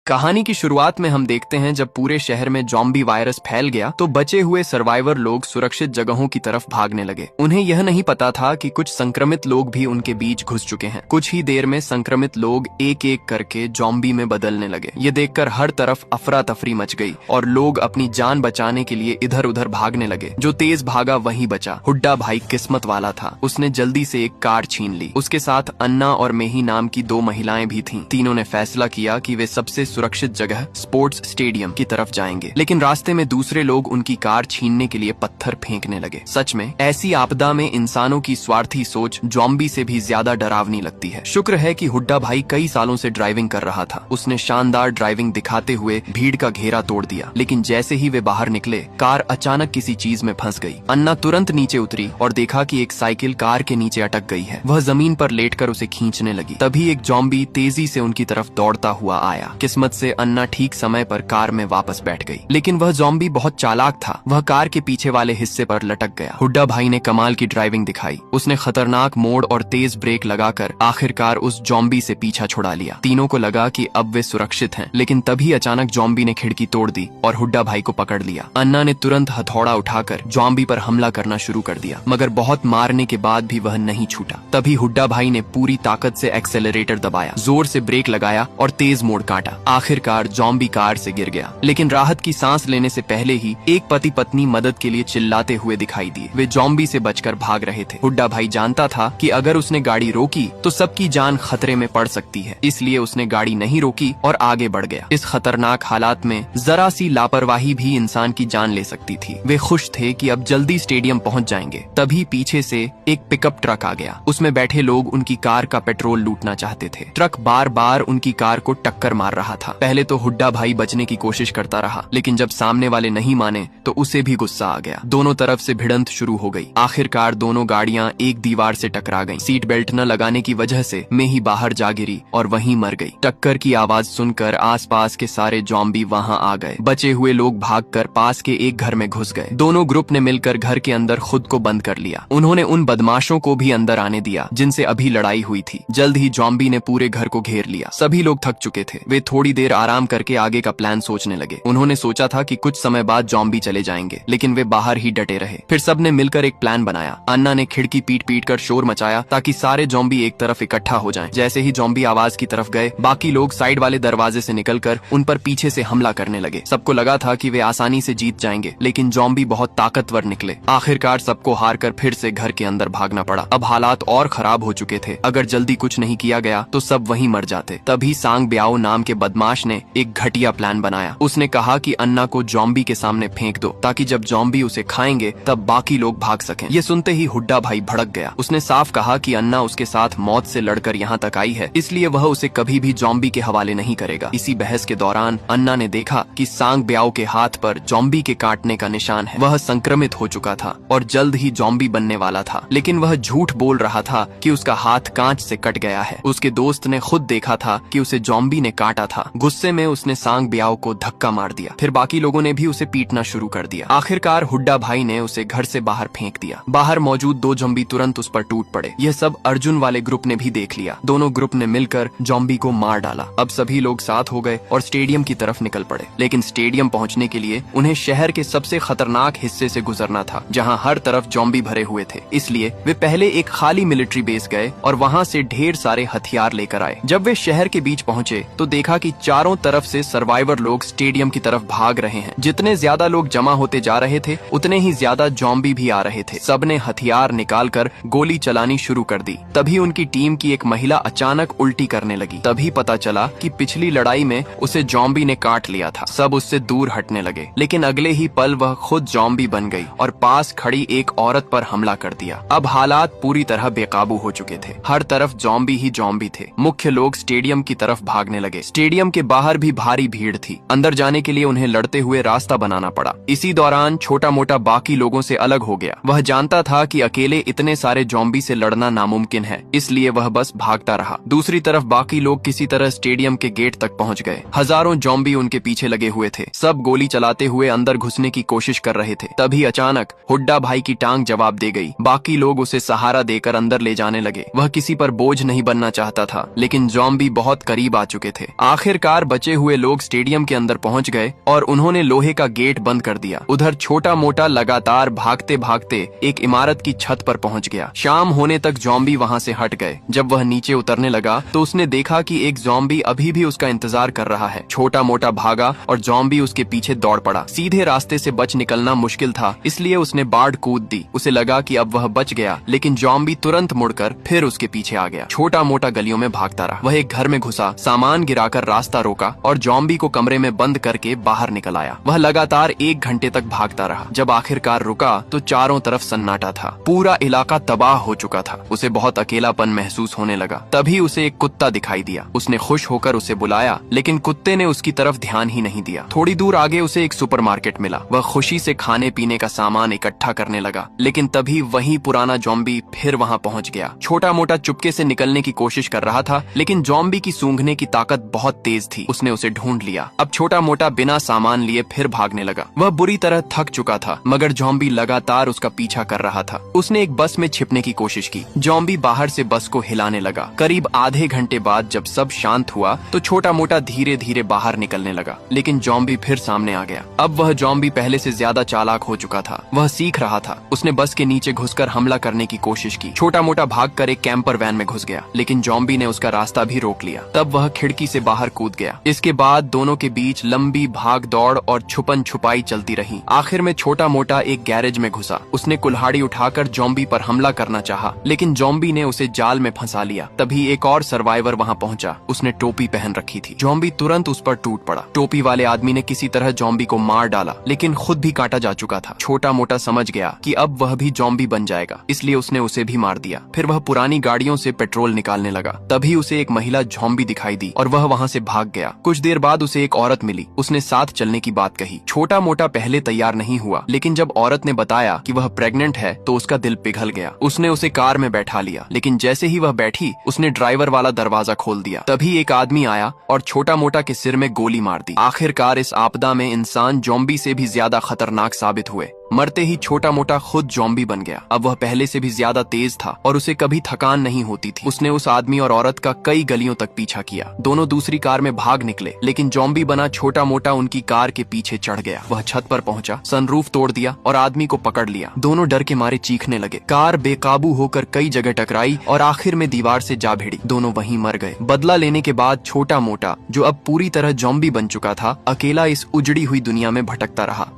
कहानी की शुरुआत में हम देखते हैं जब पूरे शहर में ज़ॉम्बी वायरस फैल गया तो बचे हुए सर्वाइवर लोग सुरक्षित जगहों की तरफ भागने लगे। उन्हें यह नहीं पता था कि कुछ संक्रमित लोग भी उनके बीच घुस चुके हैं। कुछ ही देर में संक्रमित लोग एक एक करके ज़ॉम्बी में बदलने लगे। ये देखकर हर तरफ अफरा तफरी मच गई और लोग अपनी जान बचाने के लिए इधर उधर भागने लगे। जो तेज भागा वही बचा। हुड्डा भाई किस्मत वाला था, उसने जल्दी से एक कार छीन ली। उसके साथ अन्ना और मेही नाम की 2 महिलाएं भी थीं। तीनों ने फैसला किया कि वे सबसे सुरक्षित जगह स्पोर्ट्स स्टेडियम की तरफ जाएंगे, लेकिन रास्ते में दूसरे लोग उनकी कार छीनने के लिए पत्थर फेंकने लगे। सच में ऐसी आपदा में इंसानों की स्वार्थी सोच ज़ॉम्बी से भी ज्यादा डरावनी लगती है। शुक्र है कि हुड्डा भाई कई सालों से ड्राइविंग कर रहा था। उसने शानदार ड्राइविंग दिखाते हुए भीड़ का घेरा तोड़ दिया, लेकिन जैसे ही वे बाहर निकले कार अचानक किसी चीज में फंस गई। अन्ना तुरंत नीचे उतरी और देखा कि एक साइकिल कार के नीचे अटक गई है। वह जमीन पर लेटकर उसे खींचने लगी। तभी एक ज़ॉम्बी तेजी से उनकी तरफ दौड़ता हुआ आया। किस्मत से अन्ना ठीक समय पर कार में वापस बैठ गई, लेकिन वह ज़ॉम्बी बहुत चालाक था। वह कार के पीछे वाले हिस्से पर लटक गया। हुड्डा भाई ने कमाल की ड्राइविंग दिखाई। उसने खतरनाक मोड़ और तेज ब्रेक लगाकर आखिरकार उस ज़ॉम्बी से पीछा छुड़ा लिया। तीनों को लगा कि अब वे सुरक्षित हैं, लेकिन तभी अचानक ज़ॉम्बी ने खिड़की तोड़ दी और हुड्डा भाई को पकड़ लिया। अन्ना ने तुरंत हथौड़ा उठाकर ज़ॉम्बी पर हमला करना शुरू कर दिया, मगर बहुत मारने के बाद भी वह नहीं छूटा। तभी हुड्डा भाई ने पूरी ताकत से एक्सेलरेटर दबाया, जोर से ब्रेक लगाया और तेज मोड़ काटा। आखिरकार ज़ॉम्बी कार से गिर गया, लेकिन राहत की सांस लेने से पहले ही एक पति पत्नी मदद के लिए चिल्लाते हुए दिखाई दिए। वे ज़ॉम्बी से बचकर भाग रहे थे। हुड्डा भाई जानता था कि अगर उसने गाड़ी रोकी तो सबकी जान खतरे में पड़ सकती है, इसलिए उसने गाड़ी नहीं रोकी और आगे बढ़ गया। इस खतरनाक हालात में जरा सी लापरवाही भी इंसान की जान ले सकती थी। वे खुश थे कि अब जल्दी स्टेडियम पहुंच जाएंगे। तभी पीछे से एक पिकअप ट्रक आ गया। उसमें बैठे लोग उनकी कार का पेट्रोल लूटना चाहते थे। ट्रक बार बार उनकी कार को टक्कर मार रहा था। पहले तो हुड्डा भाई बचने की कोशिश करता रहा, लेकिन जब सामने वाले नहीं माने तो उसे भी गुस्सा आ गया। दोनों तरफ से भिड़ंत शुरू हो गई। आखिरकार दोनों गाड़ियां एक दीवार से टकरा गईं। सीट बेल्ट न लगाने की वजह से मेही बाहर जा गिरी और वहीं मर गई। टक्कर की आवाज सुनकर आसपास के सारे ज़ॉम्बी वहां आ गए। बचे हुए लोग भागकर पास के एक घर में घुस गए। दोनों ग्रुप ने मिलकर घर के अंदर खुद को बंद कर लिया। उन्होंने उन बदमाशों को भी अंदर आने दिया जिनसे अभी लड़ाई हुई थी। जल्द ही ज़ॉम्बी ने पूरे घर को घेर लिया। सभी लोग थक चुके थे। वे थोड़ी देर आराम करके आगे का प्लान सोचने लगे। उन्होंने सोचा था कि कुछ समय बाद ज़ॉम्बी चले जाएंगे, लेकिन वे बाहर ही डटे रहे। फिर सबने मिलकर एक प्लान बनाया। अन्ना ने खिड़की पीट पीट कर शोर मचाया ताकि सारे ज़ॉम्बी एक तरफ इकट्ठा हो जाएं। जैसे ही ज़ॉम्बी आवाज की तरफ गए, बाकी लोग साइड वाले दरवाजे से निकलकर उन पर पीछे से हमला करने लगे। सबको लगा था कि वे आसानी से जीत जाएंगे, लेकिन ज़ॉम्बी बहुत ताकतवर निकले। आखिरकार सबको हार कर फिर से घर के अंदर भागना पड़ा। अब हालात और खराब हो चुके थे। अगर जल्दी कुछ नहीं किया गया तो सब वहीं मर जाते। तभी सांग ब्याओ नाम के बदमाश ने एक घटिया प्लान बनाया। उसने कहा कि अन्ना को ज़ॉम्बी के सामने फेंक दो, ताकि जब ज़ॉम्बी उसे खाएंगे तब बाकी लोग भाग सकें। ये सुनते ही हुड्डा भाई भड़क गया। उसने साफ कहा कि अन्ना उसके साथ मौत से लड़कर यहाँ तक आई है, इसलिए वह उसे कभी भी ज़ॉम्बी के हवाले नहीं करेगा। इसी बहस के दौरान अन्ना ने देखा कि सांग ब्याओ के हाथ पर ज़ॉम्बी के काटने का निशान है। वह संक्रमित हो चुका था और जल्द ही ज़ॉम्बी बनने वाला था, लेकिन वह झूठ बोल रहा था कि उसका हाथ कांच से कट गया है। उसके दोस्त ने खुद देखा था कि उसे ज़ॉम्बी ने काटा था। गुस्से में उसने सांग ब्याओ को धक्का मार दिया। फिर बाकी लोगों ने भी उसे पीटना शुरू कर दिया। आखिरकार हुड्डा भाई ने उसे घर से बाहर फेंक दिया। बाहर मौजूद 2 ज़ॉम्बी तुरंत उस पर टूट पड़े। यह सब अर्जुन वाले ग्रुप ने भी देख लिया। दोनों ग्रुप ने मिलकर ज़ॉम्बी को मार डाला। अब सभी लोग साथ हो गए और स्टेडियम की तरफ निकल पड़े, लेकिन स्टेडियम पहुंचने के लिए उन्हें शहर के सबसे खतरनाक हिस्से से गुजरना था, जहां हर तरफ ज़ॉम्बी भरे हुए थे। इसलिए वे पहले एक खाली मिलिट्री बेस गए और वहां से ढेर सारे हथियार लेकर आए। जब वे शहर के बीच पहुंचे तो देखा कि चारों तरफ से सर्वाइवर लोग स्टेडियम की तरफ भाग रहे हैं। जितने ज्यादा लोग जमा होते जा रहे थे, उतने ही ज्यादा ज़ॉम्बी भी आ रहे थे। सबने हथियार निकालकर गोली चलानी शुरू कर दी। तभी उनकी टीम की एक महिला अचानक उल्टी करने लगी। तभी पता चला कि पिछली लड़ाई में उसे ज़ॉम्बी ने काट लिया था। सब उससे दूर हटने लगे, लेकिन अगले ही पल वह खुद ज़ॉम्बी बन गई और पास खड़ी एक औरत पर हमला कर दिया। अब हालात पूरी तरह बेकाबू हो चुके थे। हर तरफ ज़ॉम्बी ही ज़ॉम्बी थे। मुख्य लोग स्टेडियम की तरफ भागने लगे। स्टेडियम के बाहर भी भारी भीड़ थी। अंदर जाने के लिए उन्हें लड़ते हुए रास्ता बनाना पड़ा। इसी दौरान छोटा मोटा बाकी लोगों से अलग हो गया। वह जानता था कि अकेले इतने सारे ज़ॉम्बी से लड़ना नामुमकिन है, इसलिए वह बस भागता रहा। दूसरी तरफ बाकी लोग किसी तरह स्टेडियम के गेट तक पहुंच गए। हजारों ज़ॉम्बी उनके पीछे लगे हुए थे। सब गोली चलाते हुए अंदर घुसने की कोशिश कर रहे थे। तभी अचानक हुड्डा भाई की टांग जवाब दे गई। बाकी लोग उसे सहारा देकर अंदर ले जाने लगे। वह किसी पर बोझ नहीं बनना चाहता था, लेकिन ज़ॉम्बी बहुत करीब आ चुके थे। आखिर आखिरकार बचे हुए लोग स्टेडियम के अंदर पहुंच गए और उन्होंने लोहे का गेट बंद कर दिया। उधर छोटा मोटा लगातार भागते भागते एक इमारत की छत पर पहुंच गया। शाम होने तक जॉम्बी वहां से हट गए। जब वह नीचे उतरने लगा तो उसने देखा कि एक जॉम्बी अभी भी उसका इंतजार कर रहा है। छोटा मोटा भागा और जॉम्बी उसके पीछे दौड़ पड़ा। सीधे रास्ते से बच निकलना मुश्किल था, इसलिए उसने बाढ़ कूद दी। उसे लगा कि अब वह बच गया, लेकिन जॉम्बी तुरंत मुड़कर फिर उसके पीछे आ गया। छोटा मोटा गलियों में भागता रहा। वह एक घर में घुसा, सामान गिराकर रास्ता रोका और जॉम्बी को कमरे में बंद करके बाहर निकल आया। वह लगातार 1 घंटे तक भागता रहा। जब आखिरकार रुका तो चारों तरफ सन्नाटा था। पूरा इलाका तबाह हो चुका था। उसे बहुत अकेलापन महसूस होने लगा। तभी उसे एक कुत्ता दिखाई दिया। उसने खुश होकर उसे बुलाया, लेकिन कुत्ते ने उसकी तरफ ध्यान ही नहीं दिया। थोड़ी दूर आगे उसे एक सुपरमार्केट मिला। वह खुशी से खाने पीने का सामान इकट्ठा करने लगा, लेकिन तभी वही पुराना जॉम्बी फिर वहां पहुंच गया। छोटा मोटा चुपके से निकलने की कोशिश कर रहा था, लेकिन जॉम्बी की सूंघने की ताकत बहुत तेज थी। उसने उसे ढूंढ लिया। अब छोटा मोटा बिना सामान लिए फिर भागने लगा। वह बुरी तरह थक चुका था, मगर जॉम्बी लगातार उसका पीछा कर रहा था। उसने एक बस में छिपने की कोशिश की। जॉम्बी बाहर से बस को हिलाने लगा। करीब आधे घंटे बाद जब सब शांत हुआ तो छोटा मोटा धीरे धीरे बाहर निकलने लगा, लेकिन जॉम्बी फिर सामने आ गया। अब वह जॉम्बी पहले से ज्यादा चालाक हो चुका था। वह सीख रहा था। उसने बस के नीचे घुसकर हमला करने की कोशिश की। छोटा मोटा भागकर एक कैंपर वैन में घुस गया, लेकिन जॉम्बी ने उसका रास्ता भी रोक लिया। तब वह खिड़की से बाहर कूद गया। इसके बाद दोनों के बीच लंबी भाग दौड़ और छुपन छुपाई चलती रही। आखिर में छोटा मोटा एक गैरेज में घुसा। उसने कुल्हाड़ी उठाकर जॉम्बी पर हमला करना चाहा, लेकिन जॉम्बी ने उसे जाल में फंसा लिया। तभी एक और सर्वाइवर वहां पहुंचा। उसने टोपी पहन रखी थी। जॉम्बी तुरंत उस पर टूट पड़ा। टोपी वाले आदमी ने किसी तरह जॉम्बी को मार डाला, लेकिन खुद भी काटा जा चुका था। छोटा मोटा समझ गया कि अब वह भी जॉम्बी बन जाएगा, इसलिए उसने उसे भी मार दिया। फिर वह पुरानी गाड़ियों से पेट्रोल निकालने लगा। तभी उसे एक महिला जॉम्बी दिखाई दी और वह वहां से भाग गया। कुछ देर बाद उसे एक औरत मिली। उसने साथ चलने की बात कही। छोटा मोटा पहले तैयार नहीं हुआ, लेकिन जब औरत ने बताया कि वह प्रेग्नेंट है तो उसका दिल पिघल गया। उसने उसे कार में बैठा लिया, लेकिन जैसे ही वह बैठी उसने ड्राइवर वाला दरवाजा खोल दिया। तभी एक आदमी आया और छोटा मोटा के सिर में गोली मार दी। आखिरकार इस आपदा में इंसान जॉम्बी से भी ज्यादा खतरनाक साबित हुए। मरते ही छोटा मोटा खुद जॉम्बी बन गया। अब वह पहले से भी ज्यादा तेज था और उसे कभी थकान नहीं होती थी। उसने उस आदमी और औरत का कई गलियों तक पीछा किया। दोनों दूसरी कार में भाग निकले, लेकिन जॉम्बी बना छोटा मोटा उनकी कार के पीछे चढ़ गया। वह छत पर पहुंचा, सनरूफ तोड़ दिया और आदमी को पकड़ लिया। दोनों डर के मारे चीखने लगे। कार बेकाबू होकर कई जगह टकराई और आखिर में दीवार से जा भिड़ी। दोनों वहीं मर गए। बदला लेने के बाद छोटा मोटा, जो अब पूरी तरह जॉम्बी बन चुका था, अकेला इस उजड़ी हुई दुनिया में भटकता रहा।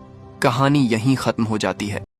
कहानी यहीं खत्म हो जाती है।